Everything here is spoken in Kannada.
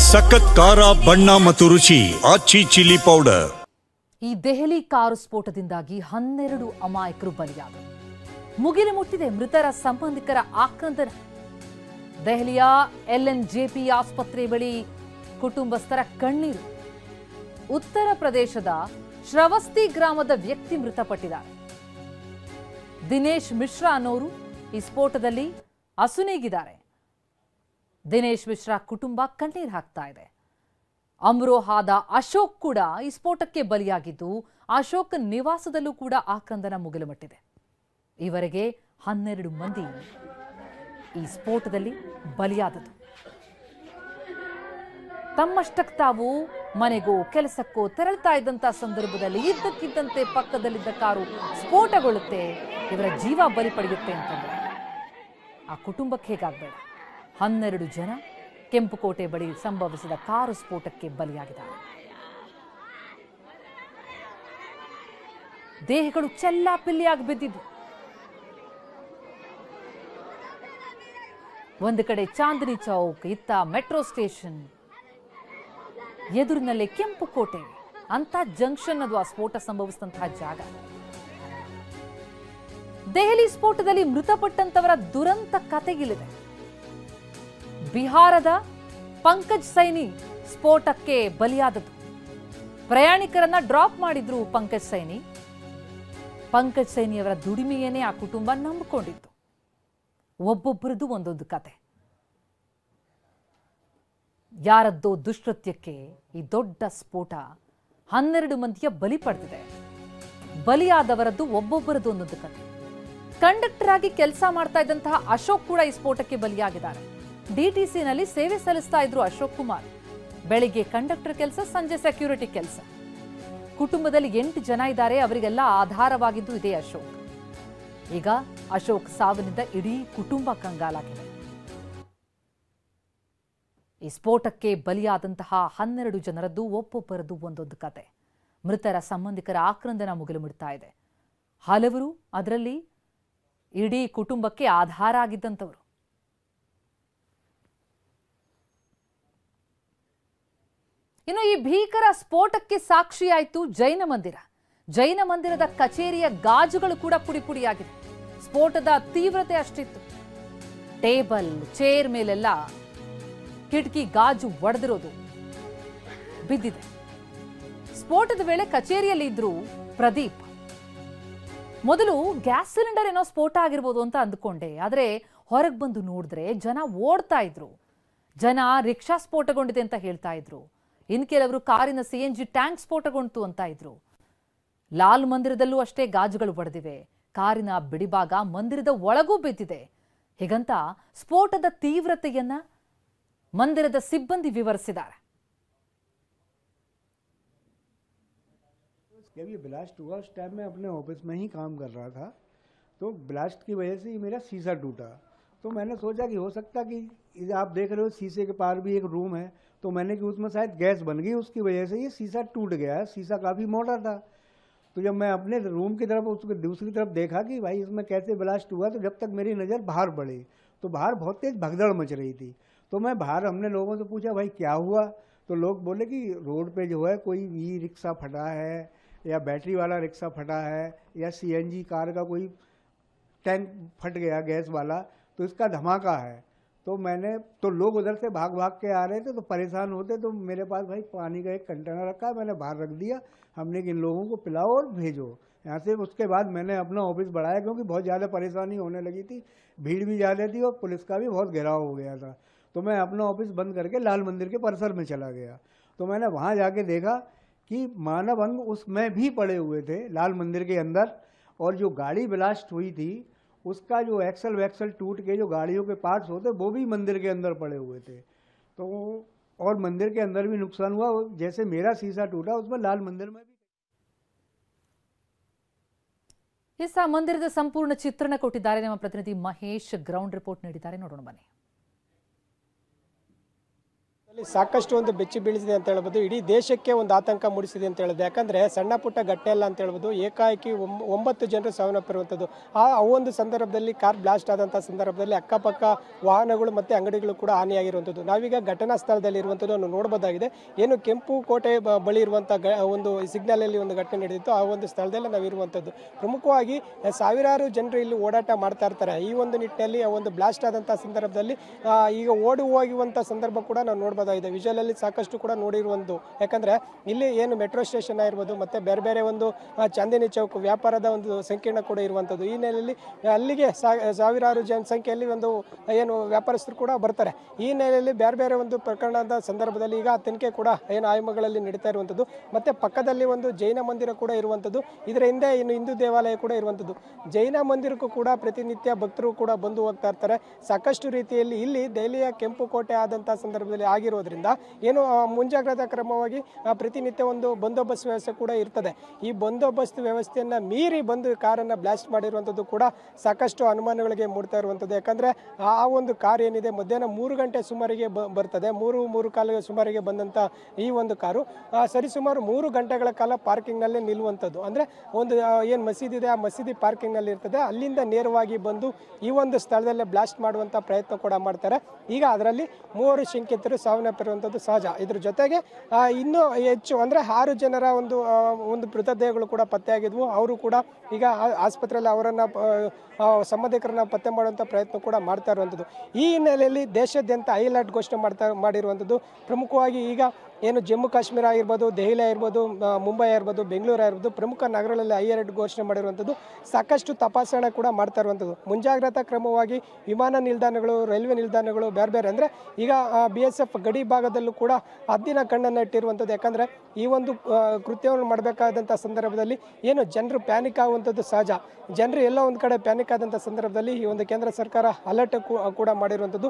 ಸಖತ್ ಖಾರ ಬಣ್ಣ ಮತ್ತು ರುಚಿ ಆಚಿ ಚಿಲ್ಲಿ ಪೌಡರ್. ಈ ದೆಹಲಿ ಕಾರು ಸ್ಫೋಟದಿಂದಾಗಿ 12 ಅಮಾಯಕರು ಬಲಿಯಾದರು. ಮುಗಿಲು ಮುಟ್ಟಿದೆ ಮೃತರ ಸಂಬಂಧಿಕರ ಆಕ್ರಂದನ. ದೆಹಲಿಯ LNJP ಆಸ್ಪತ್ರೆ ಬಳಿ ಕುಟುಂಬಸ್ಥರ ಕಣ್ಣೀರು. ಉತ್ತರ ಪ್ರದೇಶದ ಶ್ರವಸ್ತಿ ಗ್ರಾಮದ ವ್ಯಕ್ತಿ ಮೃತಪಟ್ಟಿದ್ದಾರೆ. ದಿನೇಶ್ ಮಿಶ್ರಾ ಅನ್ನೋರು ಈ ಸ್ಫೋಟದಲ್ಲಿ ಅಸುನೀಗಿದ್ದಾರೆ. ದಿನೇಶ್ ಮಿಶ್ರಾ ಕುಟುಂಬ ಕಣ್ಣೀರು ಹಾಕ್ತಾ ಇದೆ. ಅಮ್ರೋಹಾದ ಅಶೋಕ್ ಕೂಡ ಈ ಸ್ಫೋಟಕ್ಕೆ ಬಲಿಯಾಗಿದ್ದು, ಅಶೋಕ್ ನಿವಾಸದಲ್ಲೂ ಕೂಡ ಆಕ್ರಂದನ ಮುಗಿಲು ಮುಟ್ಟಿದೆ. ಈವರೆಗೆ 12 ಮಂದಿ ಈ ಸ್ಫೋಟದಲ್ಲಿ ಬಲಿಯಾದದ್ದು. ತಮ್ಮಷ್ಟಕ್ಕೆ ತಾವು ಮನೆಗೋ ಕೆಲಸಕ್ಕೋ ತೆರಳುತ್ತಾ ಇದ್ದಂತ ಸಂದರ್ಭದಲ್ಲಿ ಇದ್ದಕ್ಕಿದ್ದಂತೆ ಪಕ್ಕದಲ್ಲಿದ್ದ ಕಾರು ಸ್ಫೋಟಗೊಳ್ಳುತ್ತೆ, ಇವರ ಜೀವ ಬಲಿ ಪಡೆಯುತ್ತೆ ಅಂತಂದ್ರೆ ಆ ಕುಟುಂಬಕ್ಕೆ ಹೇಗಾಗಬೇಡ. 12 ಜನ ಕೆಂಪುಕೋಟೆ ಬಳಿ ಸಂಭವಿಸಿದ ಕಾರು ಸ್ಫೋಟಕ್ಕೆ ಬಲಿಯಾಗಿದ್ದಾರೆ. ದೇಹಗಳು ಚೆಲ್ಲಾಪಿಲ್ಲಿಯಾಗಿ ಬಿದ್ದಿದ್ದು. ಒಂದು ಕಡೆ ಚಾಂದಿನಿ ಚೌಕ್, ಇತ್ತ ಮೆಟ್ರೋ ಸ್ಟೇಷನ್, ಎದುರಿನಲ್ಲೇ ಕೆಂಪುಕೋಟೆ ಅಂತ ಜಂಕ್ಷನ್ ಅದು ಆ ಸ್ಫೋಟ ಸಂಭವಿಸಿದಂತಹ ಜಾಗ. ದೆಹಲಿ ಸ್ಫೋಟದಲ್ಲಿ ಮೃತಪಟ್ಟಂತವರ ದುರಂತ ಕತೆಗಿಲಿದೆ. ಬಿಹಾರದ ಪಂಕಜ್ ಸೈನಿ ಸ್ಫೋಟಕ್ಕೆ ಬಲಿಯಾದದ್ದು. ಪ್ರಯಾಣಿಕರನ್ನ ಡ್ರಾಪ್ ಮಾಡಿದ್ರು ಪಂಕಜ್ ಸೈನಿ. ಪಂಕಜ್ ಸೈನಿಯವರ ದುಡಿಮೆಯೇನೆ ಆ ಕುಟುಂಬ ನಂಬಿಕೊಂಡಿತ್ತು. ಒಬ್ಬೊಬ್ಬರದ್ದು ಒಂದೊಂದು ಕತೆ. ಯಾರದ್ದೋ ದುಷ್ಕೃತ್ಯಕ್ಕೆ ಈ ದೊಡ್ಡ ಸ್ಫೋಟ 12 ಮಂದಿಯ ಬಲಿ ಪಡೆದಿದೆ. ಬಲಿಯಾದವರದ್ದು ಒಬ್ಬೊಬ್ಬರದ್ದು ಒಂದೊಂದು ಕತೆ. ಕಂಡಕ್ಟರ್ ಆಗಿ ಕೆಲಸ ಮಾಡ್ತಾ ಇದ್ದಂತಹ ಅಶೋಕ್ ಕೂಡ ಈ ಸ್ಫೋಟಕ್ಕೆ ಬಲಿಯಾಗಿದ್ದಾರೆ. DTCನಲ್ಲಿ ಸೇವೆ ಸಲ್ಲಿಸ್ತಾ ಇದ್ರು ಅಶೋಕ್ ಕುಮಾರ್. ಬೆಳಿಗ್ಗೆ ಕಂಡಕ್ಟರ್ ಕೆಲಸ, ಸಂಜೆ ಸೆಕ್ಯೂರಿಟಿ ಕೆಲಸ. ಕುಟುಂಬದಲ್ಲಿ 8 ಜನ ಇದ್ದಾರೆ. ಅವರಿಗೆಲ್ಲ ಆಧಾರವಾಗಿದ್ದು ಇದೇ ಅಶೋಕ್. ಈಗ ಅಶೋಕ್ ಸಾವಿನಿಂದ ಇಡೀ ಕುಟುಂಬ ಕಂಗಾಲಾಗಿದೆ. ಈ ಸ್ಫೋಟಕ್ಕೆ ಬಲಿಯಾದಂತಹ 12 ಜನರದ್ದು ಒಬ್ಬೊಬ್ಬರದ್ದು ಒಂದೊಂದು ಕತೆ. ಮೃತರ ಸಂಬಂಧಿಕರ ಆಕ್ರಂದನ ಮುಗಿಲು ಮುಡ್ತಾ ಇದೆ. ಹಲವರು ಅದರಲ್ಲಿ ಇಡೀ ಕುಟುಂಬಕ್ಕೆ ಆಧಾರ ಆಗಿದ್ದಂಥವರು. ಇನ್ನು ಈ ಭೀಕರ ಸ್ಫೋಟಕ್ಕೆ ಸಾಕ್ಷಿಯಾಯಿತು ಜೈನ ಮಂದಿರ. ಜೈನ ಮಂದಿರದ ಕಚೇರಿಯ ಗಾಜುಗಳು ಕೂಡ ಪುಡಿಪುಡಿಯಾಗಿದೆ. ಸ್ಫೋಟದ ತೀವ್ರತೆ ಅಷ್ಟಿತ್ತು. ಟೇಬಲ್, ಚೇರ್ ಮೇಲೆಲ್ಲ ಕಿಟಕಿ ಗಾಜು ಒಡೆದಿರೋದು ಬಿದ್ದಿದೆ. ಸ್ಫೋಟದ ವೇಳೆ ಕಚೇರಿಯಲ್ಲಿ ಇದ್ರು ಪ್ರದೀಪ್. ಮೊದಲು ಗ್ಯಾಸ್ ಸಿಲಿಂಡರ್ ಏನೋ ಸ್ಫೋಟ ಆಗಿರ್ಬೋದು ಅಂತ ಅಂದ್ಕೊಂಡೆ. ಆದರೆ ಹೊರಗೆ ಬಂದು ನೋಡಿದ್ರೆ ಜನ ಓಡ್ತಾ ಇದ್ರು. ಜನ ರಿಕ್ಷಾ ಸ್ಫೋಟಗೊಂಡಿದೆ ಅಂತ ಹೇಳ್ತಾ ಇದ್ರು. ಇನ್ನು ಕೆಲವರು ಕಾರಿನ CNG ಟ್ಯಾಂಕ್ ಸ್ಫೋಟಗೊಂಡು ಅಂತ ಇದ್ರು. ಲಾಲ್ ಮಂದಿರದಲ್ಲೂ ಅಷ್ಟೇ ಗಾಜುಗಳು ಒಡೆದಿವೆ. ಕಾರಿನ ಬಿಡಿಭಾಗ ಮಂದಿರದ ಒಳಗೂ ಬಿದ್ದಿದೆ. ಹೀಗಂತ ಸ್ಫೋಟದ ತೀವ್ರತೆಯನ್ನ ಮಂದಿರದ ಸಿಬ್ಬಂದಿ ವಿವರಿಸಿದ್ದಾರೆ. जब ये ब्लास्ट हुआ उस टाइम मैं अपने ऑफिस में ही काम कर रहा था, तो ब्लास्ट की वजह से मेरा शीशा टूटा. तो मैंने सोचा कि हो सकता कि आप देख रहे हो शीशे के पार भी एक रूम है, तो मैंने कि उसमें शायद गैस बन गई, उसकी वजह से ये शीशा टूट गया है. शीशा काफ़ी मोटा था. तो जब मैं अपने रूम की तरफ उसके दूसरी तरफ देखा कि भाई इसमें कैसे ब्लास्ट हुआ, तो जब तक मेरी नज़र बाहर पड़ी तो बाहर बहुत तेज़ भगदड़ मच रही थी. तो मैं बाहर, हमने लोगों से पूछा भाई क्या हुआ, तो लोग बोले कि रोड पे जो है कोई रिक्शा फटा है, या बैटरी वाला रिक्शा फटा है, या CNG कार का कोई टैंक फट गया गैस वाला, तो इसका धमाका है. तो लोग उधर से भाग भाग के आ रहे थे, तो परेशान होते. तो मेरे पास भाई पानी का एक कंटेनर रखा है, मैंने बाहर रख दिया. हमने कि इन लोगों को पिलाओ और भेजो यहाँ से. उसके बाद मैंने अपना ऑफिस बढ़ाया, क्योंकि बहुत ज़्यादा परेशानी होने लगी थी. भीड़ भी ज़्यादा थी और पुलिस का भी बहुत घेराव हो गया था. तो मैं अपना ऑफिस बंद करके लाल मंदिर के परिसर में चला गया. तो मैंने वहाँ जाके देखा कि मानव अंग उसमें भी पड़े हुए थे लाल मंदिर के अंदर. और जो गाड़ी ब्लास्ट हुई थी उसका जो एक्सल वैक्सल टूट के जो गाड़ियों के पार्ट्स होते वो भी मंदिर के अंदर पड़े हुए थे. तो और मंदिर के अंदर भी नुकसान हुआ. जैसे मेरा शीशा टूटा उसमें लाल मंदिर में भी. ಇಸ ಮಂದಿರದ ಸಂಪೂರ್ಣ ಚಿತ್ರಣ ಕೊಟ್ಟಿದ್ದಾರೆ ನಮ್ಮ ಪ್ರತಿನಿಧಿ ಮಹೇಶ್. ಗ್ರೌಂಡ್ ರಿಪೋರ್ಟ್ ನೀಡಿದ್ದಾರೆ, ನೋಡೋಣ ಬನ್ನಿ. ಸಾಕಷ್ಟು ಒಂದು ಬೆಚ್ಚಿ ಬೀಳಿಸಿದೆ ಅಂತ ಹೇಳ್ಬೋದು. ಇಡೀ ದೇಶಕ್ಕೆ ಒಂದು ಆತಂಕ ಮೂಡಿಸಿದೆ ಅಂತ ಹೇಳಿದೆ. ಯಾಕಂದ್ರೆ ಸಣ್ಣ ಪುಟ್ಟ ಘಟನೆ ಅಲ್ಲ ಅಂತ ಹೇಳ್ಬೋದು. ಏಕಾಏಕಿ 9 ಜನರು ಸಾವನ್ನಪ್ಪಿರುವಂಥದ್ದು. ಆ ಒಂದು ಸಂದರ್ಭದಲ್ಲಿ ಕಾರ್ ಬ್ಲಾಸ್ಟ್ ಆದಂತಹ ಸಂದರ್ಭದಲ್ಲಿ ಅಕ್ಕಪಕ್ಕ ವಾಹನಗಳು ಮತ್ತೆ ಅಂಗಡಿಗಳು ಕೂಡ ಹಾನಿಯಾಗಿರುವಂಥದ್ದು. ನಾವೀಗ ಘಟನಾ ಸ್ಥಳದಲ್ಲಿ ಇರುವಂಥದ್ದು ನೋಡಬಹುದಾಗಿದೆ. ಏನು ಕೆಂಪು ಕೋಟೆ ಬಳಿ ಇರುವಂತಹ ಒಂದು ಸಿಗ್ನಲ್ ಅಲ್ಲಿ ಒಂದು ಘಟನೆ ನಡೆದಿತ್ತು. ಆ ಒಂದು ಸ್ಥಳದಲ್ಲಿ ನಾವು ಇರುವಂಥದ್ದು. ಪ್ರಮುಖವಾಗಿ ಸಾವಿರಾರು ಜನರು ಇಲ್ಲಿ ಓಡಾಟ ಮಾಡ್ತಾ ಇರ್ತಾರೆ. ಈ ಒಂದು ನಿಟ್ಟಿನಲ್ಲಿ ಒಂದು ಬ್ಲಾಸ್ಟ್ ಆದಂತಹ ಸಂದರ್ಭದಲ್ಲಿ ಈಗ ಓಡಿ ಹೋಗುವಂತಹ ಸಂದರ್ಭ ಕೂಡ ನಾವು ನೋಡಬಹುದಾಗಿದೆ. ವಿಜುವಲ್ ಅಲ್ಲಿ ಸಾಕಷ್ಟು ಕೂಡ ನೋಡಿರುವಂಥದ್ದು. ಯಾಕಂದ್ರೆ ಇಲ್ಲಿ ಏನು ಮೆಟ್ರೋ ಸ್ಟೇಷನ್ ಆಗಿರ್ಬೋದು ಮತ್ತೆ ಬೇರೆ ಬೇರೆ ಒಂದು ಚಾಂದಿನಿ ಚೌಕ್ ವ್ಯಾಪಾರದ ಒಂದು ಸಂಕೀರ್ಣ ಕೂಡ ಇರುವಂಥದ್ದು. ಈ ನೆಲೆಯಲ್ಲಿ ಅಲ್ಲಿಗೆ ಸಾವಿರಾರು ಜನಸಂಖ್ಯೆಯಲ್ಲಿ ಒಂದು ಏನು ವ್ಯಾಪಾರಸ್ಥರು ಕೂಡ ಬರ್ತಾರೆ. ಈ ನೆಲೆಯಲ್ಲಿ ಬೇರೆ ಬೇರೆ ಒಂದು ಪ್ರಕರಣದ ಸಂದರ್ಭದಲ್ಲಿ ಈಗ ತನಿಖೆ ಕೂಡ ಏನು ಆಯಾಮಗಳಲ್ಲಿ ನಡೀತಾ ಇರುವಂಥದ್ದು. ಮತ್ತೆ ಪಕ್ಕದಲ್ಲಿ ಒಂದು ಜೈನ ಮಂದಿರ ಕೂಡ ಇರುವಂಥದ್ದು. ಇದರ ಹಿಂದೆ ಇನ್ನು ಹಿಂದೂ ದೇವಾಲಯ ಕೂಡ ಇರುವಂಥದ್ದು. ಜೈನ ಮಂದಿರಕ್ಕೂ ಕೂಡ ಪ್ರತಿನಿತ್ಯ ಭಕ್ತರು ಕೂಡ ಬಂದು ಹೋಗ್ತಾ ಇರ್ತಾರೆ. ಸಾಕಷ್ಟು ರೀತಿಯಲ್ಲಿ ಇಲ್ಲಿ ದೆಹಲಿಯ ಕೆಂಪು ಕೋಟೆ ಆದಂತಹ ಸಂದರ್ಭದಲ್ಲಿ ಆಗಿರೋದ್ರಿಂದ ಏನು ಮುಂಜಾಗ್ರತಾ ಕ್ರಮವಾಗಿ ಪ್ರತಿನಿತ್ಯ ಒಂದು ಬಂದೋಬಸ್ತ್ ವ್ಯವಸ್ಥೆ ಕೂಡ ಇರ್ತದೆ. ಈ ಬಂದೋಬಸ್ತ್ ವ್ಯವಸ್ಥೆಯನ್ನ ಮೀರಿ ಬಂದು ಕಾರನ್ನ ಬ್ಲಾಸ್ಟ್ ಮಾಡಿರುವಂಥದ್ದು ಕೂಡ ಸಾಕಷ್ಟು ಅನುಮಾನಗಳಿಗೆ ಮೂಡ್ತಾ ಇರುವಂಥದ್ದು. ಯಾಕಂದ್ರೆ ಆ ಒಂದು ಕಾರ್ ಏನಿದೆ ಮಧ್ಯಾಹ್ನ 3 ಗಂಟೆ ಸುಮಾರಿಗೆ ಬರ್ತದೆ. 3-3:15 ಸುಮಾರಿಗೆ ಬಂದಂತ ಈ ಒಂದು ಕಾರು ಸರಿಸುಮಾರು 3 ಗಂಟೆಗಳ ಕಾಲ ಪಾರ್ಕಿಂಗ್ ನಲ್ಲೇ ನಿಲ್ಲುವಂಥದ್ದು. ಅಂದ್ರೆ ಒಂದು ಏನು ಮಸೀದಿ ಇದೆ ಆ ಮಸೀದಿ ಪಾರ್ಕಿಂಗ್ ನಲ್ಲಿ ಇರ್ತದೆ. ಅಲ್ಲಿಂದ ನೇರವಾಗಿ ಬಂದು ಈ ಒಂದು ಸ್ಥಳದಲ್ಲೇ ಬ್ಲಾಸ್ಟ್ ಮಾಡುವಂತ ಪ್ರಯತ್ನ ಕೂಡ ಮಾಡ್ತಾರೆ. ಈಗ ಅದರಲ್ಲಿ 3 ಶಂಕಿತರು ಸಾವನ್ನಪ್ಪಿರುವಂಥದ್ದು ಸಹಜ. ಇದ್ರ ಜೊತೆಗೆ ಇನ್ನೂ ಹೆಚ್ಚು ಅಂದ್ರೆ 6 ಜನರ ಒಂದು ಮೃತದೇಹಗಳು ಕೂಡ ಪತ್ತೆಯಾಗಿದ್ವು. ಅವರು ಕೂಡ ಈಗ ಆಸ್ಪತ್ರೆಯಲ್ಲಿ ಅವರನ್ನ ಸಂಬಂಧಿಕರನ್ನ ಪತ್ತೆ ಮಾಡುವಂಥ ಪ್ರಯತ್ನ ಕೂಡ ಮಾಡ್ತಾ ಇರುವಂಥದ್ದು. ಈ ಹಿನ್ನೆಲೆಯಲ್ಲಿ ದೇಶಾದ್ಯಂತ ಹೈ ಅಲರ್ಟ್ ಘೋಷಣೆ ಮಾಡಿರುವಂಥದ್ದು. ಪ್ರಮುಖವಾಗಿ ಈಗ ಏನು ಜಮ್ಮು ಕಾಶ್ಮೀರ ಆಗಿರ್ಬೋದು, ದೆಹಲಿ ಆಗಿರ್ಬೋದು, ಮುಂಬೈ ಆಗಿರ್ಬೋದು, ಬೆಂಗಳೂರು ಆಗಿರ್ಬೋದು, ಪ್ರಮುಖ ನಗರಗಳಲ್ಲಿ ಹೈ ಅಲರ್ಟ್ ಘೋಷಣೆ ಮಾಡಿರುವಂಥದ್ದು. ಸಾಕಷ್ಟು ತಪಾಸಣೆ ಕೂಡ ಮಾಡ್ತಾ ಇರುವಂಥದ್ದು. ಮುಂಜಾಗ್ರತಾ ಕ್ರಮವಾಗಿ ವಿಮಾನ ನಿಲ್ದಾಣಗಳು, ರೈಲ್ವೆ ನಿಲ್ದಾಣಗಳು ಬೇರೆ ಬೇರೆ ಅಂದರೆ ಈಗ BSF ಗಡಿ ಭಾಗದಲ್ಲೂ ಕೂಡ ಹದ್ದಿನ ಕಣ್ಣನ್ನು ಇಟ್ಟಿರುವಂಥದ್ದು. ಯಾಕಂದರೆ ಈ ಒಂದು ಕೃತ್ಯವನ್ನು ಮಾಡಬೇಕಾದಂಥ ಸಂದರ್ಭದಲ್ಲಿ ಏನು ಜನರು ಪ್ಯಾನಿಕ್ ಆಗುವಂಥದ್ದು ಸಹಜ. ಜನರು ಎಲ್ಲೋ ಒಂದು ಕಡೆ ಪ್ಯಾನಿಕ್ ಆದಂಥ ಸಂದರ್ಭದಲ್ಲಿ ಈ ಒಂದು ಕೇಂದ್ರ ಸರ್ಕಾರ ಅಲರ್ಟ್ ಕೂಡ ಮಾಡಿರುವಂಥದ್ದು.